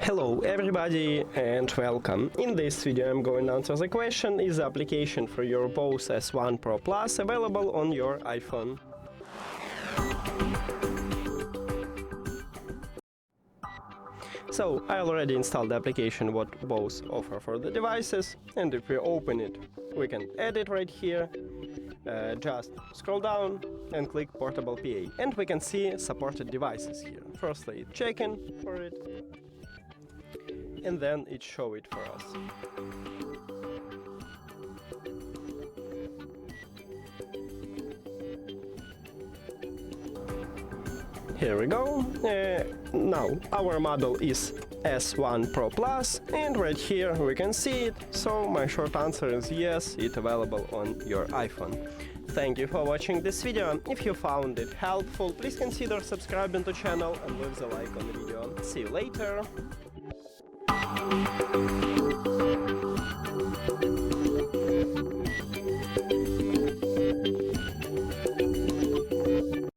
Hello everybody and welcome. In this video I'm going to answer the question: is the application for your Bose S1 Pro Plus available on your iPhone? So I already installed the application what Bose offer for the devices, and if we open it we can add it right here. Just scroll down and click Portable PA, and we can see supported devices here. Firstly it's checking for it, and then it show it for us. Here we go. Now our model is S1 Pro Plus, and right here we can see it. So my short answer is yes, it's available on your iPhone. Thank you for watching this video. If you found it helpful, please consider subscribing to the channel and leave the like on the video. See you later.